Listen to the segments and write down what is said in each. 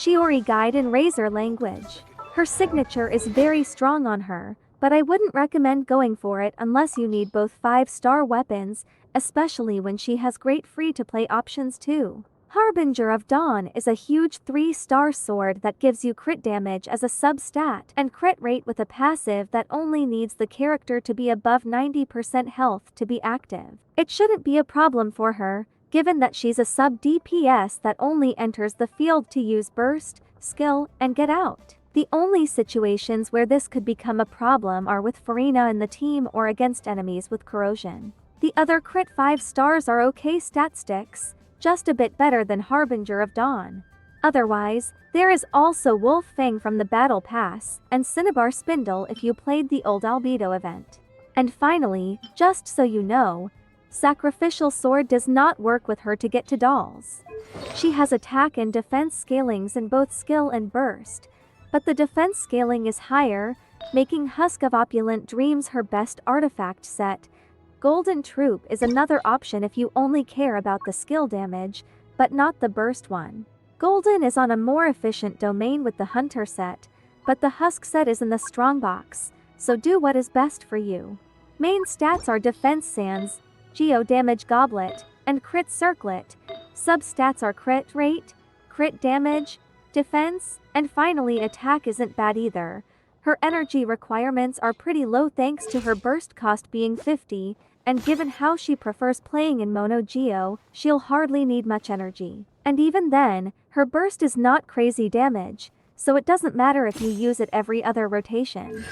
Chiori guide in Razor language. Her signature is very strong on her, but I wouldn't recommend going for it unless you need both 5-star weapons, especially when she has great free-to-play options too. Harbinger of Dawn is a huge 3-star sword that gives you crit damage as a sub-stat and crit rate with a passive that only needs the character to be above 90% health to be active. It shouldn't be a problem for her, given that she's a sub-DPS that only enters the field to use burst, skill, and get out. The only situations where this could become a problem are with Farina in the team or against enemies with corrosion. The other crit 5 stars are okay stat sticks, just a bit better than Harbinger of Dawn. Otherwise, there is also Wolf Fang from the Battle Pass, and Cinnabar Spindle if you played the old Albedo event. And finally, just so you know, Sacrificial Sword does not work with her to get to dolls. She has attack and defense scalings in both skill and burst, but the defense scaling is higher, making Husk of Opulent Dreams her best artifact set. Golden Troop is another option if you only care about the skill damage, but not the burst one. Golden is on a more efficient domain with the Hunter set, but the Husk set is in the Strongbox, so do what is best for you. Main stats are Defense Sands, Geo Damage Goblet, and Crit Circlet. Sub-stats are Crit Rate, Crit Damage, Defense, and finally attack isn't bad either. Her energy requirements are pretty low thanks to her burst cost being 50, and given how she prefers playing in Mono Geo, she'll hardly need much energy. And even then, her burst is not crazy damage, so it doesn't matter if you use it every other rotation.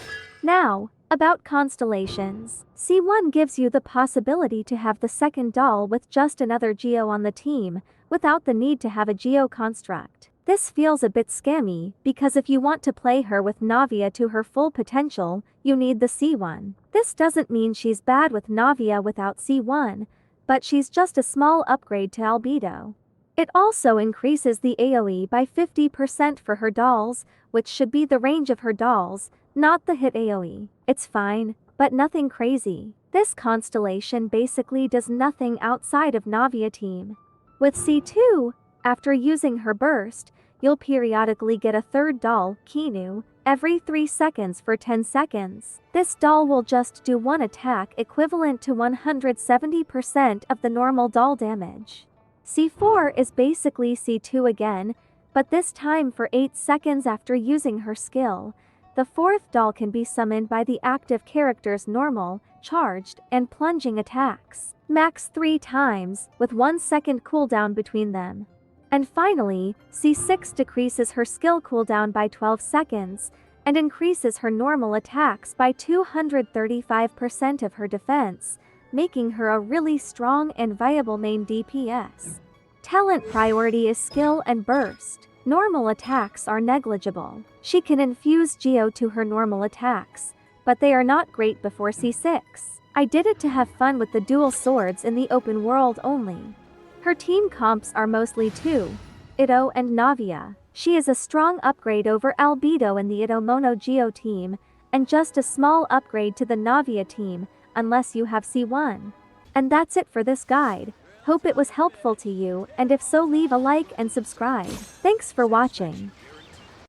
Now, about constellations. C1 gives you the possibility to have the second doll with just another Geo on the team, without the need to have a Geo construct. This feels a bit scammy, because if you want to play her with Navia to her full potential, you need the C1. This doesn't mean she's bad with Navia without C1, but she's just a small upgrade to Albedo. It also increases the AoE by 50% for her dolls, which should be the range of her dolls, not the hit AoE. It's fine, but nothing crazy. This constellation basically does nothing outside of Navia team. With C2, after using her burst, you'll periodically get a third doll, Kinu, every 3 seconds for 10 seconds. This doll will just do one attack equivalent to 170% of the normal doll damage. C4 is basically C2 again, but this time for 8 seconds after using her skill. The fourth doll can be summoned by the active character's normal, charged, and plunging attacks, max 3 times, with 1 second cooldown between them. And finally, C6 decreases her skill cooldown by 12 seconds, and increases her normal attacks by 235% of her defense, making her a really strong and viable main DPS. Talent priority is skill and burst. Normal attacks are negligible. She can infuse Geo to her normal attacks, but they are not great before C6. I did it to have fun with the dual swords in the open world only. Her team comps are mostly 2, Itto and Navia. She is a strong upgrade over Albedo in the Itto Mono Geo team, and just a small upgrade to the Navia team, unless you have C1. And that's it for this guide. Hope it was helpful to you, and if so, leave a like and subscribe. Thanks for watching.